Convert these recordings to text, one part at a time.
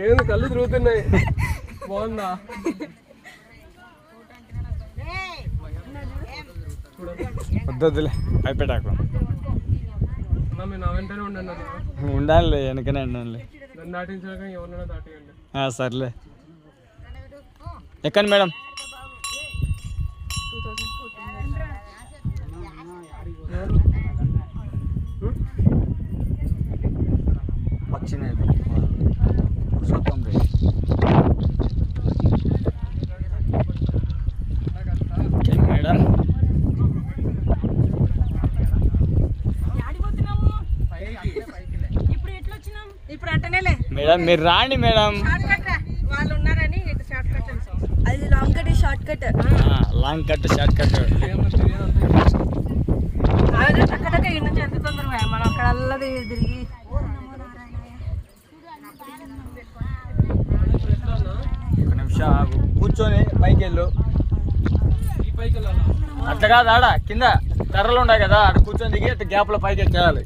ఏది కళ్ళు తిరుగుతున్నాయి. బాగుందా? వద్దులే అయిపోయాకు నా వెంటనే ఉండండి. ఉండాలి వెనకనే ఉండాలి. నన్ను దాటించాక ఎవరినైనా దాటియండి. సర్లే ఎక్కండి మేడం. వచ్చినాయి సొంతం మేడం. ఇప్పుడు అట్టనేలే మేడం మీరు రాండి మేడం. వాళ్ళు ఉన్నారని అది long cut short cut. Long cut short cut టక్క ఈ నుంచి ఎంత తొందరగా మనం అక్కడ అల్లది తిరిగి ఒక నిమిషం కూర్చొని పైకి వెళ్ళు. అట్లా కాదు ఆడ కింద కర్రలు ఉన్నాయి కదా అక్కడ కూర్చొని దిగి అట్లా గ్యాప్లో పైకి ఎక్కేయాలి.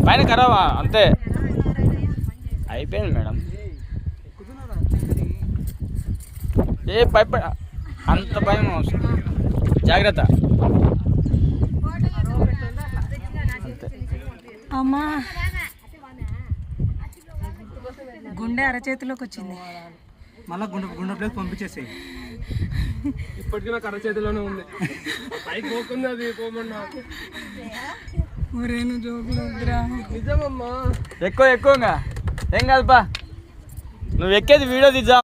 పైన కర్రవా అంతే అయిపోయింది మేడం. ఏ భయప అంత భయం అవసరం. జాగ్రత్త. అమ్మా గుండె అరచేతిలోకి వచ్చింది. మళ్ళా గుండె ప్లేస్ పంపించేసేయి. ఇప్పటికీ నాకు అరచేతిలోనే ఉంది. పైకి పోతుంది అది పోమన్నా. నిజమమ్మా. ఎక్కువగా ఏం కాదుపా. నువ్వు ఎక్కేది వీడియో తీద్దాం.